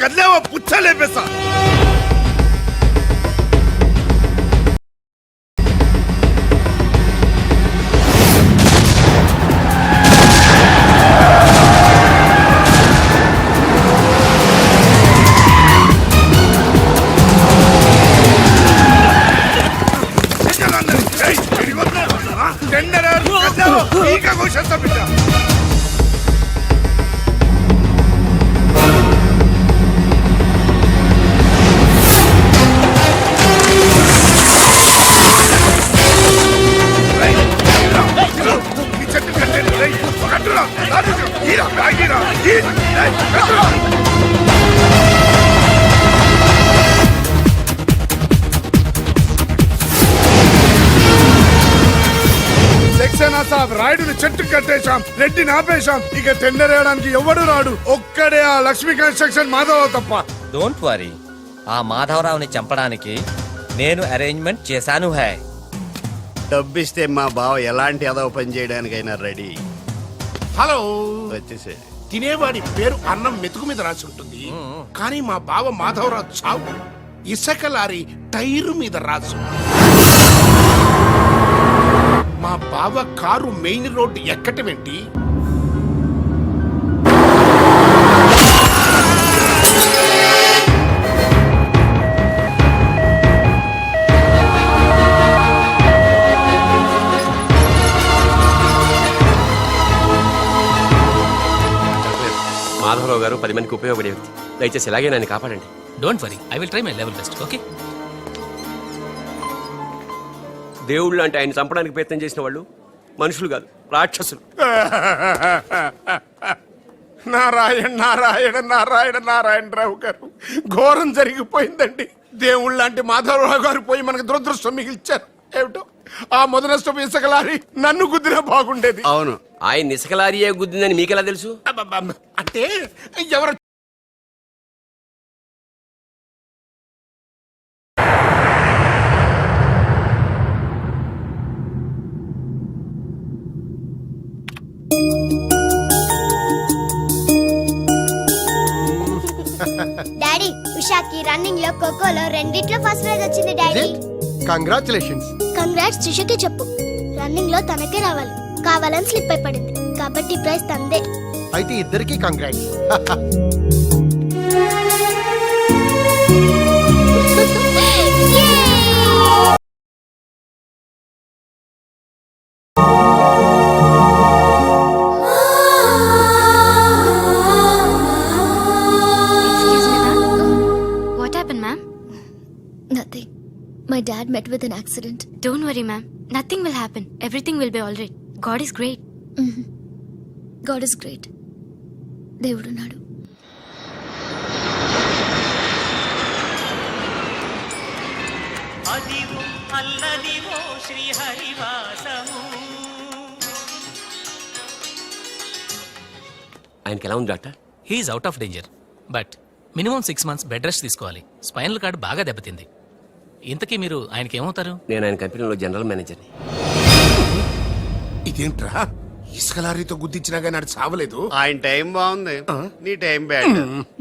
కదిలేవో పుచ్చలేపేస్తా. రాయుడిని చెట్టు కట్టేశాం, రెడ్డిని ఆపేశాం. ఇక టెండర్ వేయడానికి ఎవడు రాడు. ఒక్కడే ఆ లక్ష్మీ కన్స్ట్రక్షన్ మాధవరావు తప్ప. డోంట్ వరీ, ఆ మాధవరావుని చంపడానికి నేను అరేంజ్మెంట్ చేశాను. హై డబ్బిస్తే మా బావ ఎలాంటి అదవ పని చేయడానికైనా రెడీ. హలో, వచ్చేసే. తినేవాడి పేరు అన్నం మెతుకు మీద రాసి ఉంటుంది, కానీ మా బావ మాధవరావు చావు ఇసుక లారీ టైరు మీద రాసు. మా బావ కారు మెయిన్ రోడ్డు ఎక్కటమేంటి? మాధవరావు గారు 10 మందికి ఉపయోగపడే వ్యక్తి. దయచేసి ఇలాగే నన్ను కాపాడండి. Don't worry, I will try my level best. Okay. దేవుళ్ళు అంటే ఆయన చంపడానికి ప్రయత్నం చేసిన వాళ్ళు మనుషులు కాదు, రాక్షసులు. నారాయణ నారాయణ నారాయణ నారాయణరావు గారు, ఘోరం జరిగిపోయిందండి. దేవుళ్ళు లాంటి మాధవరావు గారు పోయి మనకు దురదృష్టం మిగిల్చారు. ఏమిటో ఆ మొదనష్టం ఇసుకలారి నన్ను గుద్దినా బాగుండేది. అవును, ఆయన ఇసుకలారియే గుద్దిందని మీకెలా తెలుసు? అంటే ఎవరు డాడీ, ఉషాకి రన్నింగ్ లో ఖోఖోలో రెండిట్లో ఫస్ట్ ప్రైజ్ వచ్చింది డాడీ. కంగ్రాచులేషన్స్. కంగ్రాట్స్ సుషకి చెప్పు. రన్నింగ్ లో తనకే రావాలి, కావాలని స్లిప్ అయి పడింది కాబట్టి ప్రైజ్ తందే. అయితే ఇద్దరికి congrats. Nothing. My dad met with an accident. Don't worry, ma'am. Nothing will happen. Everything will be all right. God is great. God is great. దేవుడున్నాడు. అదివో అల్లదివో శ్రీహరివాసము. ఆయనకి ఎలా ఉంది doctor? He's out of danger, but minimum 6 months bed rest తీసుకోవాలి. Spinal cord బాగా దెబ్బతింది. ఇంతకీ మీరు ఆయనకి ఏమవుతారు? నేను ఆయన కంపెనీలో జనరల్ మేనేజర్ని. ఇదేంట్రా, ఇసుక లారీతో గుద్దించినా కానీ అది చావలేదు. ఆయన టైం బాగుంది, నీ టైం బ్యాడ్.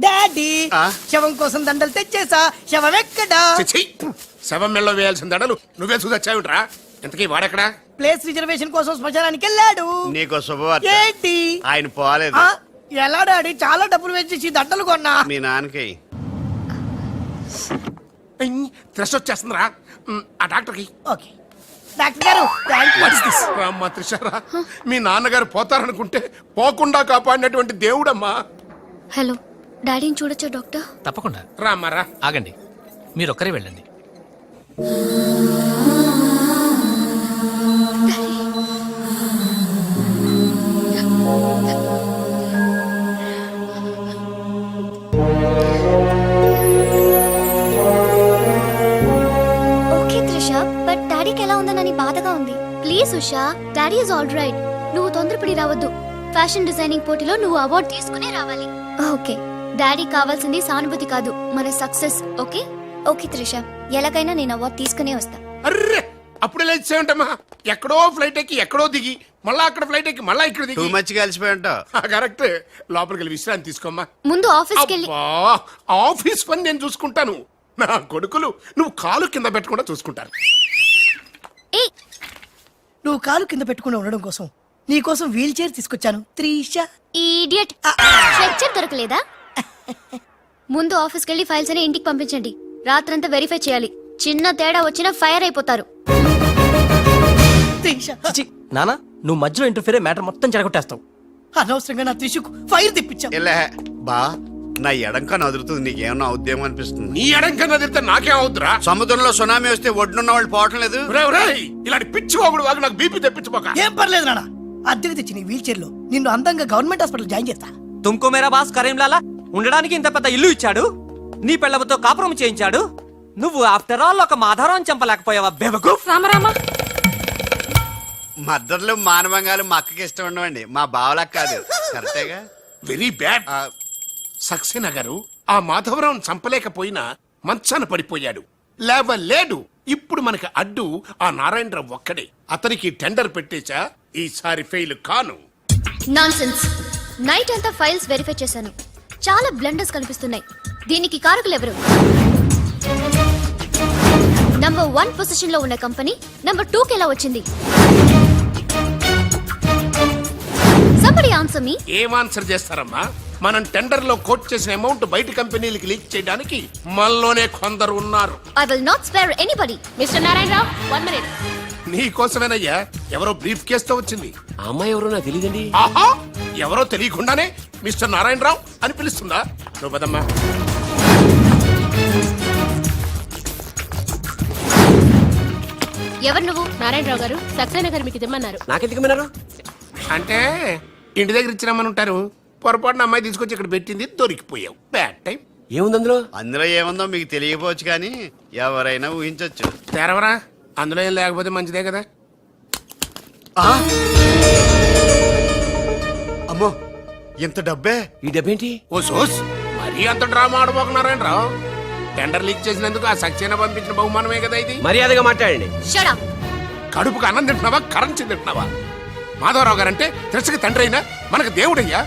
డాడీ, శవం కోసం దండలు తెచ్చేసా. శవం ఎక్కడా? శవం మెల్లో వేయాల్సిన దండలు నువ్వే చూసొచ్చావుట్రా. ఇంతకీ వాడెక్కడా? ప్లేస్ రిజర్వేషన్ కోసం శ్మశానానికి వెళ్ళాడు. నీకు శుభవార్త. ఏంటి? ఆయన పోలేదు. ఎలా డాడీ? చాలా డబ్బులు వేసేసి దండలు కొన్నా. మీ నాన్నకి త్రెస్ వచ్చేస్తుందిరా. ఆ డాక్టర్కి. ఓకే డాక్టర్ గారు, అమ్మా త్రిషారా, మీ నాన్నగారు పోతారనుకుంటే పోకుండా కాపాడినటువంటి దేవుడమ్మా. హలో, డాడీని చూడొచ్చా డాక్టర్? తప్పకుండా. రామ్మారా. ఆగండి, మీరు ఒక్కరే వెళ్ళండి. Please Usha, daddy is all right. నువ్వు తొందరపడి రావద్దు. ఫ్యాషన్ డిజైనింగ్ పోటీలో నువ్వు అవార్డు తీసుకునే రావాలి. ఓకే, డాడీ కావాల్సింది సానుభూతి కాదు, మన సక్సెస్. ఓకే ఓకే త్రిష, ఎలాగైనా నేను అవార్డు తీసుకునే వస్తా. అర్రే, అప్పుడే లేచేమంటమ్మా. ఎక్కడో ఫ్లైట్ ఎక్కి ఎక్కడో దిగి మళ్ళా అక్కడ ఫ్లైట్ ఎక్కి మళ్ళా ఇక్కడ టూ దిగి మచ్ కలిసిపోయి ఉంటావు. కరెక్ట్. లోపలికి వెళ్ళి విశ్రాంతి తీసుకోమ్మా. ముందు ఆఫీస్కి వెళ్ళి అబ్బా, ఆఫీస్ పని నేను చూసుకుంటాను. నా కొడుకులు నువ్వు కాలు కింద పెట్టకుండా చూసుకుంటారు. ఏయ్, నువ్వు కాలు కింద పెట్టుకుని ఉండడం కోసం నీ కోసం వీల్ చైర్ తీసుకొచ్చాను త్రీషా. ఇడియట్. స్ట్రెచ్చర్ దొరకలేదా? ముందు ఆఫీస్కి వెళ్ళి ఫైల్స్ అని ఇంటికి పంపించండి. రాత్రంతా వెరిఫై చేయాలి. చిన్న తేడా వచ్చినా ఫైర్ అయిపోతారు. త్రిష, నానా నువ్వు మధ్యలో ఇంటర్ఫీరే మ్యాటర్ మొత్తం చెడగొట్టేస్తావు. అనవసరంగా నా త్రిషుకు ఫైర్ తెప్పించావు. ఇలా బా నా ఎడంకా నదురుతుంది, నీకేమన్నా అవుద్దేమో అనిపిస్తుంది. నీ ఎడంకన్నా తిరిగితే నాకేం అవుతురా? సముద్రంలో సునామీ వస్తే ఒడ్డున్న వాళ్ళు పోవటం లేదు. ఇలాంటి పిచ్చి వాగుడు వాగు నాకు బీపీ తెప్పించుకోక. ఏం పర్లేదు నాన్న, అద్దెకి తెచ్చి నీ వీల్ చైర్ లో నిన్ను అందంగా గవర్నమెంట్ హాస్పిటల్ జాయిన్ చేస్తా. తుమ్కో మేరా బాస్ కరీంలాలా ఉండడానికి ఇంత పెద్ద ఇల్లు ఇచ్చాడు, నీ పెళ్ళబతో కాపురం చేయించాడు. నువ్వు ఆఫ్టర్ ఆల్ ఒక మాధారం చంపలేకపోయావా బేవకూఫ్? రామరామా మద్దతులు మానవంగాలు మా అక్కకి ఇష్టం ఉండవండి, మా బావలకు కాదు. కరెక్టేగా? Very bad. సక్సేనా గారు ఆ మాధవరావును చంపలేకపోయినా మంచాన పడిపోయాడు, లేవలేడు. ఇప్పుడు మనకి అడ్డు ఆ నారాయణరావు ఒక్కడే. అతనికి టెండర్ పెట్టేచా, ఈసారి ఫెయిల్ కాను. నాన్సెన్స్. నైట్ అంతా ఫైల్స్ వెరిఫై చేశాను. చాలా బ్లండర్స్ కనిపిస్తున్నాయి. దీనికి కారకులు ఎవరు? నంబర్ 1 పొజిషన్ లో ఉన్న కంపెనీ నంబర్ 2 కి ఎలా వచ్చింది? Somebody answer me. ఏం ఆన్సర్ చేస్తారమ్మా? మనం టెండర్ లో కోట్ చేసిన అమౌంట్ బయట కంపెనీలకి లీక్ చేయడానికి మనలోనే కొందరు ఉన్నారు. I will not spare anybody. Mr. Narayanrao, 1 minute. నీ కోసమేనయ్యా. ఎవరో బ్రీఫ్ కేసుతో వచ్చింది. ఆ అమ్మాయి ఎవరో నాకు తెలియదండి. ఆహా, ఎవరో తెలియకుండానే మిస్టర్ నారాయణరావు అని పిలుస్తుందా? నువ్వు పదమ్మా. ఎవరు నువ్వు? నారాయణరావు గారు సక్సేనా గారు మీకు ఇమ్మన్నారు. నాకెందుకు విన్నారు? అంటే ఇంటి దగ్గర ఇచ్చినామని ఉంటారు. పొరపాటున అమ్మాయి తీసుకొచ్చి ఇక్కడ పెట్టింది, దొరికిపోయావు. Bad time. ఏముంది అందులో? అందులో ఏముందో మీకు తెలియకపోవచ్చు కానీ ఎవరైనా ఊహించొచ్చు. తెరవరా, అందులో ఏం లేకపోతే మంచిదే కదా. అమ్మో, ఇంత డబ్బే? ఈ డబ్బేంటి? ఓ సోస్, మరీ అంత డ్రామా ఆడబోకున్నారాయణరావు. టెండర్ లీక్ చేసినందుకు ఆ సక్సేనా పంపించిన బహుమానమే కదా ఇది. మర్యాదగా మాట్లాడండి. Shut up. కడుపుకు అన్నం తింటున్నావా, కరెన్సీ తింటున్నావా? మాధవరావు గారంటే త్రిసకి తండ్రి అయినా మనకు దేవుడయ్యా.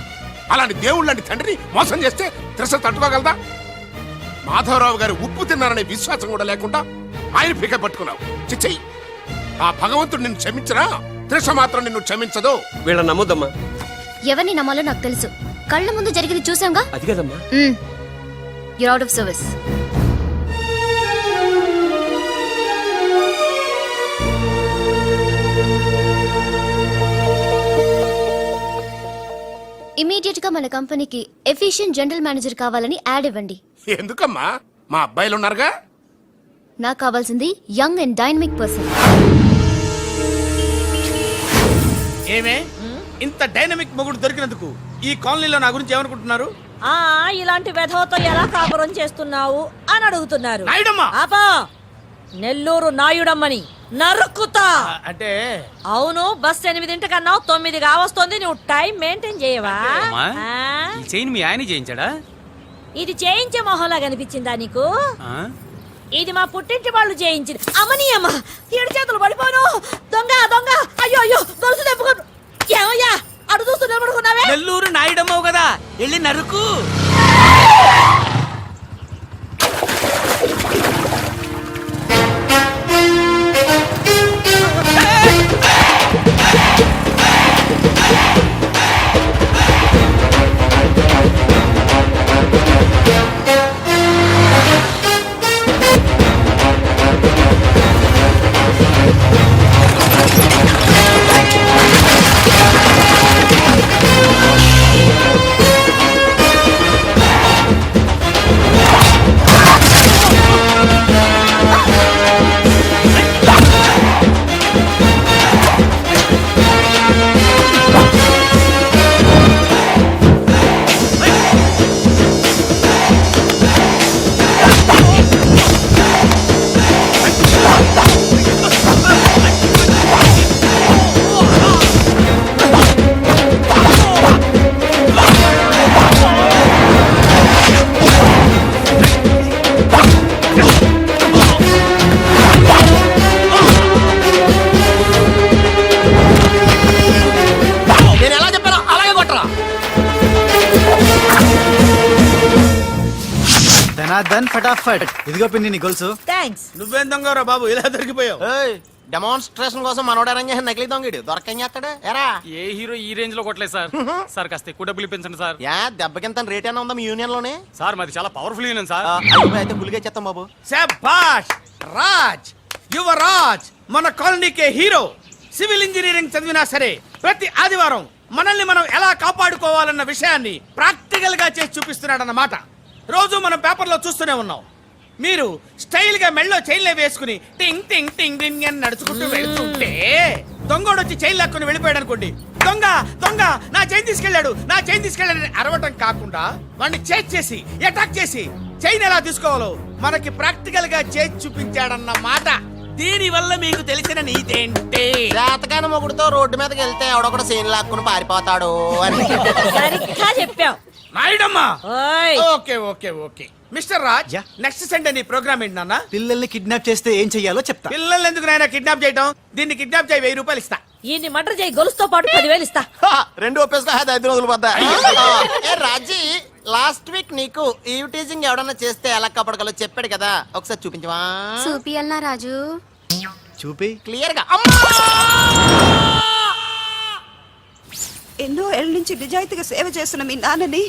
అలాంటి దేవుడు లాంటి తండ్రిని మోసం చేస్తే త్రిస తట్టుకోగలదా? మాధవరావు గారు ఉప్పు తిన్నారనే విశ్వాసం కూడా లేకుండా ఆయన పీక పట్టుకున్నావు. చిచ్చయ్యి, ఆ భగవంతుడు నిన్ను క్షమించరా? త్రిస మాత్రం నిన్ను క్షమించదు. వీళ్ళని నమ్మొద్దమ్మా. ఎవరిని నమ్మాలో నాకు తెలుసు. కళ్ళ ముందు జరిగింది చూసాంగా. అది కదమ్మా. You're out of service. Immediate గా మన కంపెనీకి ఎఫిషియెంట్ జనరల్ మేనేజర్ కావాలని యాడ్ ఇవ్వండి. ఎందుకమ్మా? మా అబ్బాయిలు ఉన్నారుగా. నాకు కావాల్సింది యంగ్ అండ్ డైనమిక్ పర్సన్. ఏమే ఇంత డైనమిక్ మొగుడు దొరికినందుకు ఈ కాలనీలో నా గురించి ఏమనుకుంటున్నారు? ఇలాంటి వెధవతో ఎలా కాపురం చేస్తున్నావు అని అడుగుతున్నారు. నాయుడమ్మా! ఆపా, నెల్లూరు నాయుడమ్మని నరుక్కుతా. అంటే అవును, బస్ 8:00 9 కావస్తుంది. నువ్వు టైం మెయింటైన్ చేయవా? ఈ చైన్ మీ ఆయన చేయించాడా? ఇది చేయించే మొహంలా కనిపించిందా నీకు? ఇది మా పుట్టింటి వాళ్ళు చేయించింది. అమ్మని అమ్మ, 7 చేతులు పడిపోను. దొంగ దొంగ, అయ్యో అయ్యో, గొలుసు తెప్పుకోను. ఏమయ్యా అడు చూస్తూ నిలబడుకున్నావే? నెల్లూరు నాయుడమ్మవు కదా, వెళ్ళి నరుకు. ధనాధన్ ఫటాఫట్. ఇదిగో పిన్ని నీ గొలుసు. థ్యాంక్స్. నువ్వేం దొంగరా బాబు ఇలా దొరికిపోయావు? డెమాన్స్ట్రేషన్ కోసం మనోడు అరేంజ్ చేసిన నకిలీ దొంగడు దొరకం చేస్తాడు ఎరా. ఏ హీరో ఈ రేంజ్ లో కొట్టలేదు సార్. సార్ కాస్త ఎక్కువ డబ్బులు ఇప్పించండి సార్. యా దెబ్బకింత రేట్ అయినా ఉందా మీ యూనియన్ లోనే? సార్ మాది చాలా పవర్ఫుల్ యూనియన్ సార్. అయితే గులిగే చేస్తాం బాబు. శభాష్ రాజ్, యువరాజ్, మన కాలనీకే హీరో. సివిల్ ఇంజనీరింగ్ చదివినా సరే ప్రతి ఆదివారం మనల్ని మనం ఎలా కాపాడుకోవాలన్న విషయాన్ని ప్రాక్టికల్ గా చేసి చూపిస్తున్నాడన్నమాట. రోజు మనం పేపర్లో చూస్తూనే ఉన్నాం. మీరు స్టైల్ గా మెళ్ళో చైన్లే వేసుకుని టింగ్ టింగ్ టింగ్ టింగ్ అని నడుచుకుంటూ వెళ్తుంటే దొంగోడు వచ్చి చైన్ లాక్కుని వెళ్ళిపోయాడు అనుకోండి. దొంగ దొంగ నా చైన్ తీసుకెళ్ళాడు, నా చైన్ తీసుకెళ్ళాడని అరవటం కాకుండా వాడిని చేజ్ చేసి అటాక్ చేసి చైన్ ఎలా తీసుకోవాలో మనకి ప్రాక్టికల్ గా చేసి చూపించాడన్న మాట. దీని వల్ల మీకు తెలిసిన నీతేంటి? జాతకాన మొగుడుతో రోడ్డు మీదకి వెళ్తే ఎవడొకడు సీన్ లాక్కుని పారిపోతాడు అని. సరిగ్గా చెప్పావు. నాయుడమ్మా. ఓయ్. Okay okay okay mister Raj, next Sunday నీ ప్రోగ్రామ్ ఏంటి నాన్న? పిల్లల్ని కిడ్నాప్ చేస్తే ఏం చెయ్యాలో చెప్తా. పిల్లల్ని ఎందుకు నాయన కిడ్నాప్ చేయటం? దీన్ని కిడ్నాప్ చేయి, 1000 రూపాయలు ఇస్తా. ఈయన్ని మటర్ చేయి, గొలుసుతో పాటు 10,000 ఇస్తా. రెండు ఒప్పేసుకో 5 రోజులు పడ్డా. ఏ రాజీ, లాస్ట్ వీక్ నీకు ఈ టీజింగ్ ఎవడన్నా చేస్తే ఎలా కాపాడగలో చెప్పాడు కదా, ఒకసారి చూపించవా? చూపియల్నా రాజు? చూపి క్లియర్ గా. ఎన్నో ఏళ్ళ నుంచి నిజాయితీగా సేవ చేస్తున్న మీ నాన్నని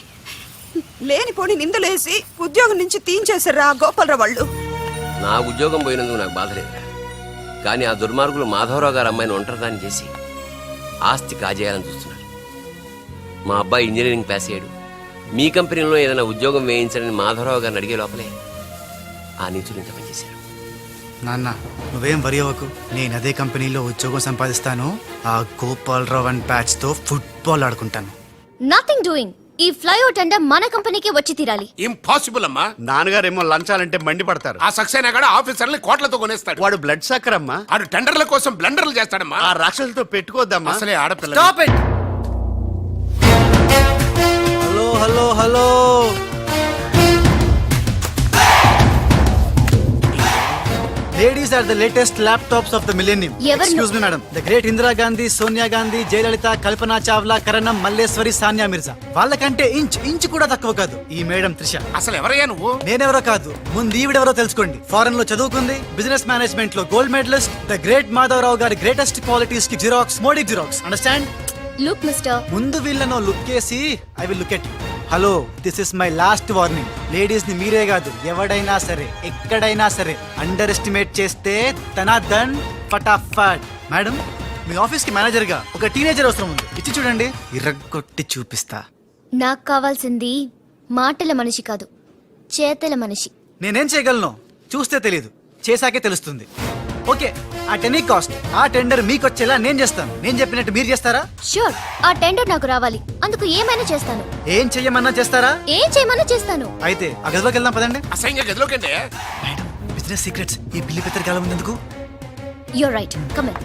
లేనిపోని నిందలేసి ఉద్యోగం నుంచి తీయించేశారు ఆ గోపాలరావు వాళ్ళు. నా ఉద్యోగం పోయినందుకు నాకు బాధ లేదు, కానీ ఆ దుర్మార్గులు మాధవరావు గారు అమ్మాయిని ఒంటరిదాన్ని చేసి ఆస్తి కాజేయాలని చూస్తున్నారు. మా అబ్బాయి ఇంజనీరింగ్ పాస్ అయ్యాడు, మీ కంపెనీలో ఏదైనా ఉద్యోగం వేయించాలని మాధవరావు గారిని అడిగే లోపలే ఆ నీచులు ఇంత పనిచేశారు. నాన్న నువ్వేం వరి అవ్వకు, నేను అదే కంపెనీలో ఉద్యోగం సంపాదిస్తాను. ఆ గోపాలరావు అండ్ బ్యాచ్ తో ఫుట్బాల్ ఆడుకుంటాను. Nothing doing. ఈ ఫ్లైఓవర్ టెండర్ మన కంపెనీకే వచ్చి తీరాలి. ఇంపాసిబుల్ అమ్మా. నాన్నగారేమో లంచాలంటే మండిపడతారు. ఆ సక్సేనా కూడా ఆఫీసర్ని కోట్లతో కొనేస్తాడు. వాడు బ్లడ్ సక్కర్ అమ్మా. ఆడు టెండర్ల కోసం బ్లండర్లు చేస్తాడమ్మా. ఆ రాక్షసులతో పెట్టుకోద్దమ్మా. అసలే ఆడపిల్ల. Stop it. Hello hello hello, ladies are the latest laptops of the millennium. ఎవరు? Excuse me madam. The great Indira Gandhi, Sonia Gandhi, Jayalalitha, Kalpana Chawla, Karnam, Malleswari, Sania Mirza. వాళ్ళకంటే ఇంచ్ కూడా తక్కువ కాదు ఈ మేడం త్రిష. అసలు ఎవరయ్యా నువ్వు? నేనెవరో కాదు, ముందు ఈవిడెవరో తెలుసుకోండి. ఫారెన్ లో చదువుకుంది, బిజినెస్ మేనేజ్మెంట్ లో gold medallist. The great Madhavarao గారి గ్రేటెస్ట్ క్వాలిటీస్ కి xerox, Modi xerox. Understand? Look mister, ముందు వీళ్ళను లుక్ చేసి I will look at. Hello, this is my last warning. Ladies ని మీరే కాదు, ఎవడైనా సరే ఎక్కడైనా సరే అండర్ ఎస్టిమేట్ చేస్తే ధనాధన్ ఫటాఫట్. మేడం, మీ ఆఫీస్ కి మేనేజర్ గా ఒక టీనేజర్ అవసరం ఉంది, ఇచ్చి చూడండి, ఇరగొట్టి చూపిస్తా. నాకు కావాల్సింది మాటల మనిషి కాదు, చేతల మనిషి. నేనేం చేయగలను చూస్తే తెలియదు, చేశాకే తెలుస్తుంది. ఓకే, ఆ టెనీ కాస్ట్, ఆ టెండర్ మీకు వచ్చేలా నేను చేస్తాను. నేను చెప్పినట్టు మీరు చేస్తారా? షూర్, ఆ టెండర్ నాకు రావాలి. అందుకు ఏమైనా చేస్తాను. ఏం చెయ్యమన్నా చేస్తారా? ఏం చేయమన్నా చేస్తాను. అయితే ఆ గదిలోకి వెళ్దాం పదండి. అసహ్యంగా గదిలోకండి. మేడం, బిజినెస్ సీక్రెట్స్ ఈ పిల్లి పెద్దరి కాలం ఉన్నందుకు. You're right, come in.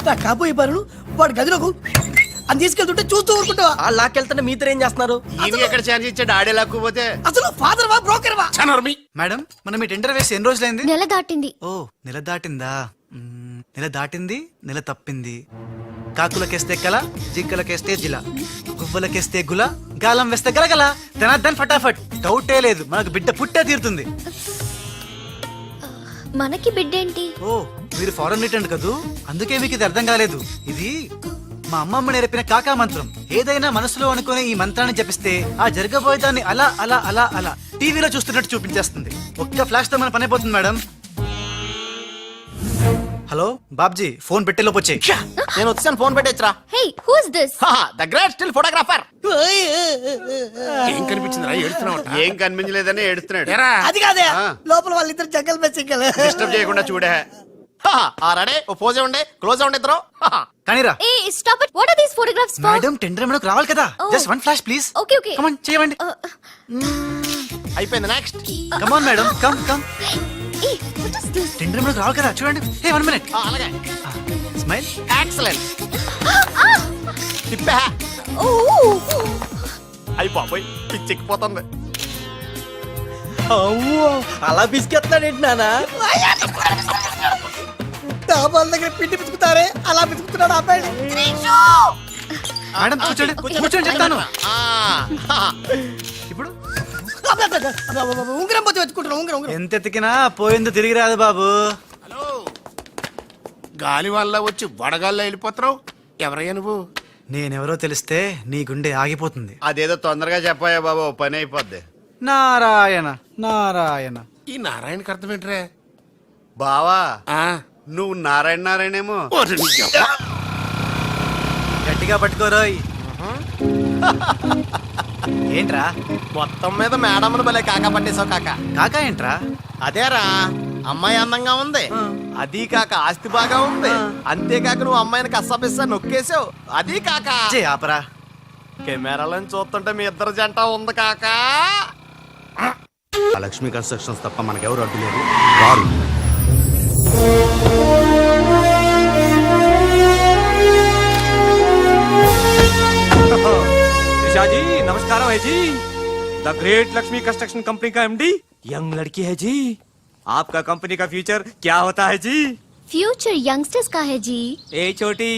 నా కాబోయే బారులు వాడు గదిలోకు అని తీసుకెళ్తుంటే చూస్తూ ఊరుకుంటావా? ఆ లాక్కెళ్తుంటే మీతో ఏం చేస్తున్నారు? ఈయన ఎక్కడ ఛాన్స్ ఇచ్చాడు? ఆడే లాక్కుపోతే. అసలు ఫాదర్ వా బ్రోకర్ వా? చనర్మి. మేడం, మనం ఈ టెండర్ వేసి ఎన్ని రోజులైంది? నెల దాటింది. ఓ, నెల దాటిందా? నెల దాటింది, నెల తప్పింది. కాకులకేస్తే కల, జింకలకేస్తే జిల, గువ్వలకేస్తే గుల, గాలం వేస్తే గలగల. ధనాధన్ ఫటాఫట్. డౌటే లేదు, మనకు బిడ్డ పుట్టే తీరుతుంది. మనకి బిడ్డేంటి? ఓ, మీరు ఫారెన్ రిటర్న్ కదూ, అందుకే మీకు ఇది అర్థం కాలేదు. ఇది మా అమ్మమ్మ నేర్పిన కాకా మంత్రం. ఏదైనా మనసులో అనుకుని ఈ మంత్రాన్ని జపిస్తే ఆ జరగబోయేదాన్ని అలా అలా అలా అలా టీవీలో చూస్తున్నట్టు చూపించేస్తుంది. ఒక్క ఫ్లాష్ తో మన పని అయిపోతుంది మేడం. హలో బాబ్జీ, ఫోన్ పెట్టేలోపు వచ్చే. నేను వచ్చాను, ఫోన్ పెట్టేచ్చరా. Hey, who is this? The great still photographer. ఏం కనిపించిందిరా? ఏడుస్తున్నావు? ఏం కనిపించలేదని ఏడుస్తున్నాడు. అది కాదే, ఆ. లోపల వాళ్ళిద్దరు జంగల్ మే సింగల్. డిస్టర్బ్ చేయకుండా చూడే. రెడీ, ఓ పోజే ఉండే, క్లోజ్ ఉండే ఇద్దరు. కానీరా. ఏ stop it. What are these photographs for? Madam, tender మనకు రావాలి కదా. Just one flash please. Okay okay. Come on, చేయండి. అయిపోయింది, next. Come on madam, come come. ఏ వాట్ ఇస్ దిస్? టెండర్ మనకు రావాలి కదా, చూడండి. Hey, 1 minute. అలాగే. స్మైల్. ఎక్సలెంట్. తిప్పా. ఓ అయిపోయి పిచ్చెక్కిపోతుంది. అలా బిస్కెత్తాడేంటి నానా? డాబాల దగ్గర పిండి పిసుకుతారే అలా పిసుకుతున్నాడు. ఆపండి. మేడం కూర్చోండి కూర్చోండి చెప్తాను ఇప్పుడు ఉంగరం పోతే వెతుకుంటున్నా ఉంగరం ఎంత ఎతికినా పోయింది తిరిగి రాదు బాబు. హలో, గాలి వల్ల వచ్చి వడగాల్లో వెళ్ళిపోతున్నావు. ఎవరయ్యా నువ్వు? నేనెవరో తెలిస్తే నీ గుండె ఆగిపోతుంది. అదేదో తొందరగా చెప్పాయా బాబు, ఓ పని అయిపోద్ది. నారాయణ నారాయణ. ఈ నారాయణకి అర్థం ఏంట్రా? బావా ఆ, నువ్వు నారాయణ నారాయణేమో. ఓరి నీ యవ్వ. గట్టిగా పట్టుకోరోయ్. ఏంట్రా మొత్తం మీద మేడంను భలే కాకా పట్టేశావు కాకా. కాకా ఏంట్రా? అదేరా అమ్మాయి అందంగా ఉంది, అది కాక ఆస్తి బాగా ఉంది, అంతేకాక నువ్వు అమ్మాయిని కష్టపిస్తా నొక్కేసావు, అది కాక చే ఆపరా. కెమెరాలను చూస్తుంటే మీ ఇద్దరు జంట ఉంది కాక. ఆ లక్ష్మీ కన్స్ట్రక్షన్స్ తప్ప మనకెవరు అడ్డు లేరు. రారు. ऋषा जी नमस्कार है जी. The great Lakshmi construction company का एमडी यंग लड़की है जी. आपका कंपनी का फ्यूचर क्या होता है जी? ఫ్యూచర్ యంగ్స్టర్స్ కా హై జీ. ఏ చోటి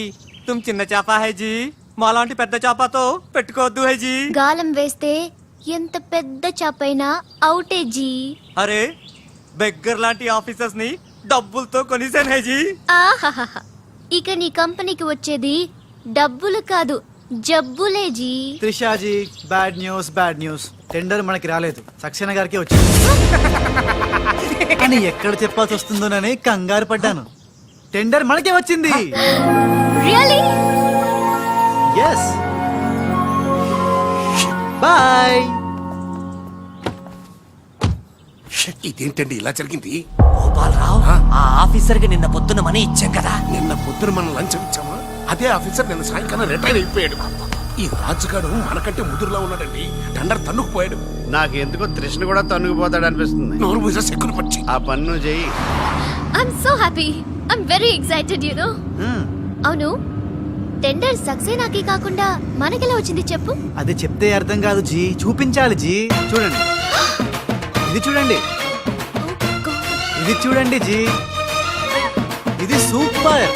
तुम చిన్న చాపా है जी. మాలాంటి పెద్ద చాపాతో పెట్టుకోవద్దు है जी. గాలం వేస్తే ఎంత పెద్ద చాపైనా అవుటే జీ. అరే బెగ్గర్ లాంటి ఆఫీసర్స్ ని డబ్బులతో కొనిసాను है जी. ఆహాహా, ఇక నీ కంపెనీకి వచ్చేది డబ్బులు కాదు, జబ్బులే జీ. Trisha ji bad news. టెండర్ మనకి రాలేదు, సక్సేనా గారికి వచ్చింది. అని ఎక్కడ చెప్పాల్సి వస్తుందోనని కంగారు పడ్డాను. టెండర్ మనకే వచ్చింది. రియల్లీ? ఎస్. బాయ్. ఇదేంటండి ఇలా జరిగింది? గోపాలరావు ఆ ఆఫీసర్ కి నిన్న పొద్దున మనీ ఇచ్చాం కదా. నిన్న పొద్దున మనం లంచం ఇచ్చామా? అదే ఆఫీసర్ నిన్న సాయంకాలం రిటైర్ అయిపోయాడు. ఈ రాజుగాడు మనకంటే ముదురులో ఉన్నాడండి. టెండర్ తన్నుకుపోయాడు. నాకు ఎందుకో తృష్ణ కూడా తన్నుకుపోతాడు అనిపిస్తుంది. నోరు మూసే సెక్కును పచ్చి. ఆ పన్ను నువ్వు చెయ్యి. I'm so happy. I'm very excited you know. అవును, టెండర్ సక్సేనాకి కాకుండా మనకెలా వచ్చింది చెప్పు? అది చెప్తే అర్థం కాదు జీ, చూపించాలి జీ. చూడండి, ఇది చూడండి, ఇది చూడండి జీ, ఇది super.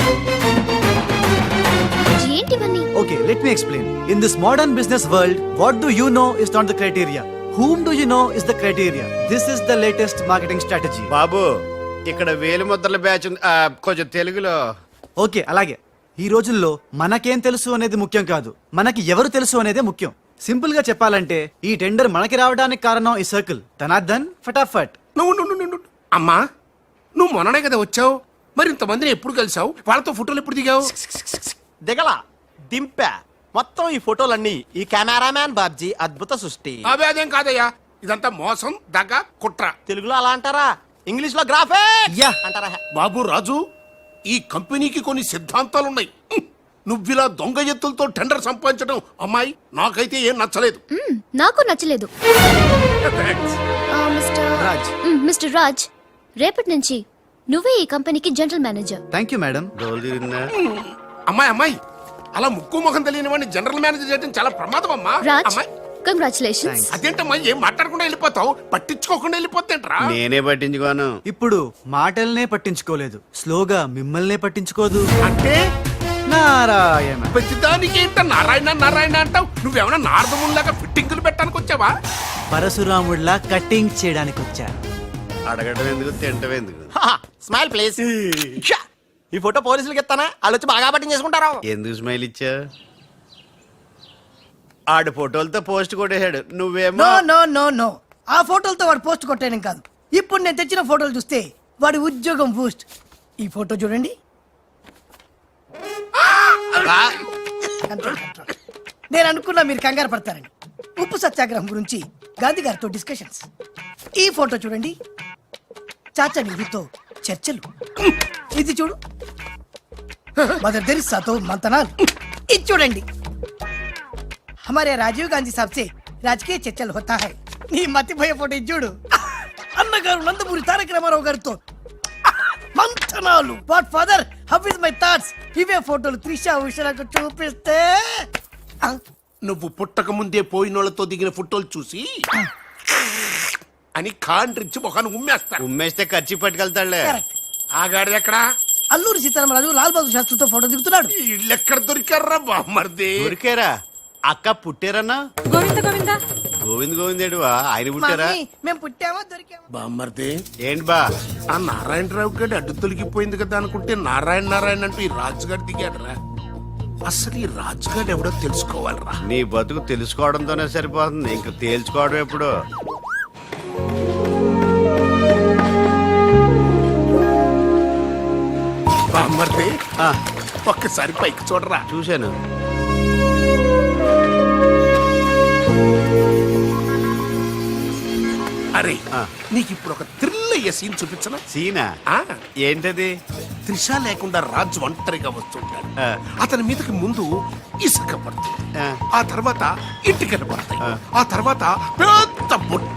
ఏంటివన్నీ? Okay, let me explain. In this modern business world, what do you know is not the criteria. Whom do you know is the criteria. This is the latest marketing strategy. బాబు ఇక్కడ వేలు ముద్రల batch ఉంది. కొంచెం తెలుగులో. Okay, అలాగే. ఈ రోజుల్లో మనకేం తెలుసు అనేది ముఖ్యం కాదు, మనకి ఎవరు తెలుసు అనేదే ముఖ్యం. సింపుల్ గా చెప్పాలంటే ఈ టెండర్ మనకి రావడానికి కారణం ఈ సర్కిల్ ధనార్దన్ ఫటాఫట్. నువ్వు అమ్మా, నువ్వు మొన్ననే కదా వచ్చావు. మరి ఇంతమందిని ఎప్పుడు కలిసావు? వాళ్ళతో ఫోటోలు ఎప్పుడు దిగావు? దిగల దింపా. మొత్తం ఈ ఫోటోలన్నీ ఈ కెమెరామ్యాన్ బాబ్జీ అద్భుత సృష్టి. అవే అదేం కాదయ్యా, ఇదంతా మోసం, దగ్గ, కుట్ర. తెలుగులో అలా అంటారా? ఇంగ్లీష్ లో గ్రాఫే యా అంటారా? బాబు రాజు, ఈ కంపెనీకి కొన్ని సిద్ధాంతాలున్నాయి. నువ్విలా దొంగ ఎత్తులతో టెండర్ సంపాదించడం అమ్మాయి నాకైతే ఏం నచ్చలేదు. నాకు నచ్చలేదు. రాజ్. మిస్టర్ రాజ్, రేపటి నుంచి నువ్వే ఈ కంపెనీకి general manager. Thank you madam. డోలు తిరిగిందా? అమ్మాయి అలా ముక్కు ముఖం తెలియని వాడిని జనరల్ మేనేజర్ చేయడం చాలా ప్రమాదం అమ్మా. రాజ్, అమ్మాయి కంగ్రాచులేషన్స్. అదేంటమ్మా, ఏం మాట్లాడకుండా వెళ్ళిపోతావు? పట్టించుకోకుండా వెళ్ళిపోతేంట్రా? నేనే పట్టించుకోను. ఇప్పుడు మాటల్నే పట్టించుకోలేదు, స్లోగా మిమ్మల్నే పట్టించుకోదు. అంటే నారాయణ. ప్రతిదానికి ఏంట నారాయణ నారాయణ అంటావు? నువ్వేమన్నా నారదముల్లాగా ఫిట్టింగులు పెట్టడానికి వచ్చావా? పరశురాముడిలా కటింగ్ చేయడానికి వచ్చా. అడగడం ఎందుకు, తింటం ఎందుకు? Smile please. ఈ ఫోటో పోలీసులకి ఇస్తానా? వాళ్ళు వచ్చి బాగా పట్టింగ్ చేసుకుంటారు. ఎందుకు స్మైల్ ఇచ్చా? ఆడు ఫోటోలతో పోస్ట్ కొట్టేశాడు, నువ్వేమో. నో నో నో నో, ఆ ఫోటోలతో వాడు పోస్ట్ కొట్టేయడం కాదు. ఇప్పుడు నేను తెచ్చిన ఫోటోలు చూస్తే వాడి ఉద్యోగం బూస్ట్. ఈ ఫోటో చూడండి. నేను అనుకున్నా మీరు కంగారు పడతారని. ఉప్పు సత్యాగ్రహం గురించి గాంధీ గారితో డిస్కషన్స్. ఈ ఫోటో చూడండి, చాచా నెహ్రూతో చర్చలు. ఇది చూడు, మదర్ తెరిసాతో మంతనాలు. ఇది చూడండి, हमारे राजीव गांधी साहब से राजकीय चर्चल होता है. నీ మతిపోయే ఫోటో ఇది చూడు, అన్నగారు నందమూరి తారక రామారావు గారితో మంతనాలు. What father, how is my thoughts. ఇవే ఫోటోలు త్రిషా ఉషలకు చూపిస్తే నువ్వు పుట్టక ముందే పోయినోళ్లతో దిగిన ఫోటోలు చూసి అని కాండ్రించి మొహాన్ని ఉమ్మేస్తా. ఉమ్మేస్తే ఖర్చు పట్టుకెళ్తాడులే. ఆగాడి ఎక్కడా? అల్లూరి సీతారామరాజు లాల్ బహదూర్ శాస్త్రితో ఫోటో దిగుతున్నాడు. వీళ్ళు ఎక్కడ దొరికారా బామ్మర్ది? ఊరికేరా అక్క పుట్టారన్నా? గోవింద గోవింద గోవింద్ ఏడువా ఆయన పుట్టారా? మమ్మీ, మేము పుట్టామో దొరికామో. బామ్మర్ది, ఏంటి బా? ఆ నారాయణరావు గడి అడ్డు తొలగిపోయింది కదా అనుకుంటే నారాయణ అంటూ ఈ రాజుగారు దిగాడరా. అసలు ఈ రాజుగారు ఎవడో తెలుసుకోవాలరా. నీ బతుకు తెలుసుకోవడంతోనే సరిపోతుంది, ఇంక తేల్చుకోవడం ఎప్పుడు? బామ్మర్ది, ఆ, ఒక్కసారి పైకి చూడరా. చూశాను. అరే, ఆ. నీకు ఇప్పుడు ఒక థ్రిల్ అయ్యే సీన్ చూపించనా? సీనా? ఆ, ఏంటది? త్రిష లేకుండా రాజు ఒంటరిగా వస్తుంటాడు. ఆ. అతని మీదకి ముందు ఇసుక పడుతుంది, ఆ. ఆ తర్వాత ఇటుకలు పడతాయి, ఆ తర్వాత పెద్ద బుట్ట.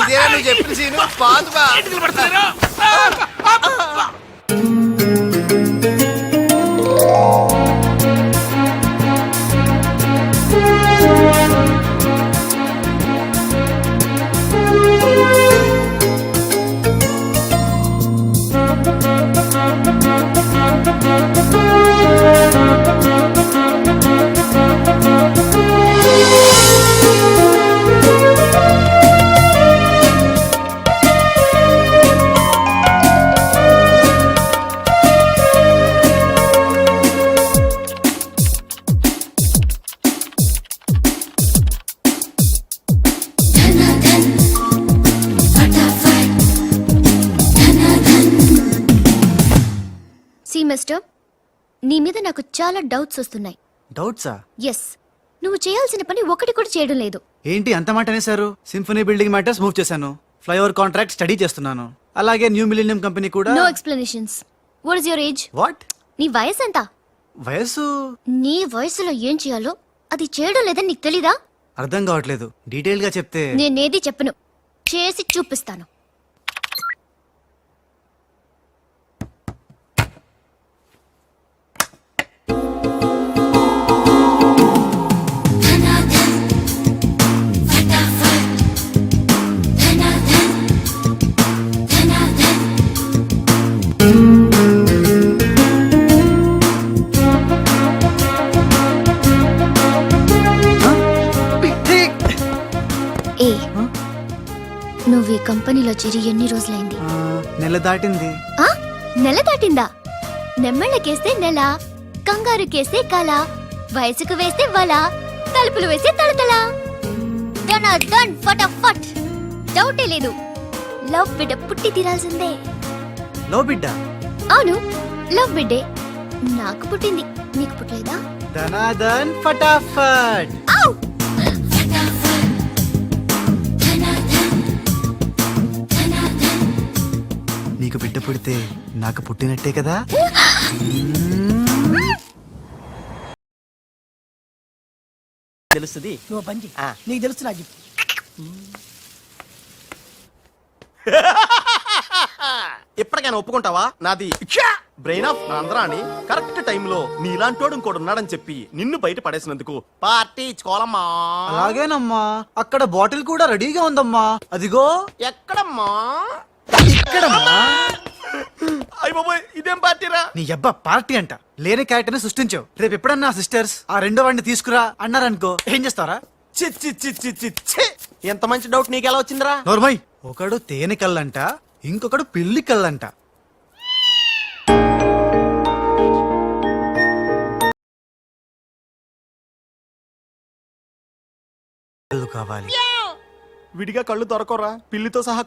ఇదేనా నువ్వు చెప్పిన సీను? పాదు బా. ఇటుకలు పడతాయిరా. సి మిస్టర్, నీ మీద నాకు చాలా డౌట్స్ వస్తున్నాయి. డౌట్సా? ఎస్, నువ్వు చేయాల్సిన పని ఒకటి కూడా చేయడం లేదు. ఏంటి అంత మాట అనేసారు? సింఫనీ బిల్డింగ్ మ్యాటర్స్ మూవ్ చేశాను, ఫ్లైఓవర్ కాంట్రాక్ట్ స్టడీ చేస్తున్నాను, అలాగే న్యూ మిలీనియం కంపెనీ కూడా. No explanations. What is your age? What? నీ వయసు ఎంత? వయసు నీ వయసులో ఏం చేయాలో అది చేయడం లేదని నీకు తెలీదా? అర్థం కావట్లేదు, డీటెయిల్ గా చెప్తే. నేనేది చెప్పను, చేసి చూపిస్తాను. ఏ, నువ్వు ఈ కంపెనీలో చేరి ఎన్ని రోజులైంది? నెల దాటింది. ఆ? నెల దాటిందా? నెమ్మళ్ళకేస్తే నెల, కంగారుకేస్తే కల, వయసుకు వేస్తే వల, తలుపులు వేస్తే తడతల. డన్ ఫటాఫట్. డౌటే లేదు, లవ్ బిడ్డ పుట్టి తీరాల్సిందే. లవ్ బిడ్డ? అవును, లవ్ బిడ్డే. నాకు పుట్టింది, నీకు పుట్టలేదా? ధనాధన్ ఫటాఫట్. ఔ! నీకు బిడ్డ పుడితే నాకు పుట్టినట్టే కదా. తెలుస్తుంది. నువ్వు పని చెయ్యి. నీకు తెలుసు నాకు చెప్పు. ఎప్పటికైనా ఒప్పుకుంటావా? నాది బ్రెయిన్ ఆఫ్ ఆంధ్రా అని కరెక్ట్ టైంలో నీలాంటోడు ఇంకోటి ఉన్నాడని చెప్పి నిన్ను బయట పడేసినందుకు పార్టీ ఇచ్చుకోవాలమ్మా. అలాగేనమ్మా, అక్కడ బాటిల్ కూడా రెడీగా ఉందమ్మా. అదిగో. ఎక్కడమ్మా? ఇక్కడమ్మా. అయ్య బాబోయ్, ఇదేం పార్టీరా? నీ అబ్బా పార్టీ అంట, లేని క్యారెక్టర్ ని సృష్టించావు. రేపు ఎప్పుడన్నా సిస్టర్స్ ఆ రెండో వాడిని తీసుకురా అన్నారనుకో, ఏం చేస్తారా? చి చి చి చి చి చి. ఎంత మంచి డౌట్ నీకు ఎలా వచ్చిందిరా? నోర్మై, ఒకడు తేనె కళ్ళంట, ఇంకొకడు పిల్లి కళ్ళంట. కళ్ళు కావాలి. విడిగా కళ్ళు దొరకరా, పిల్లితో సహా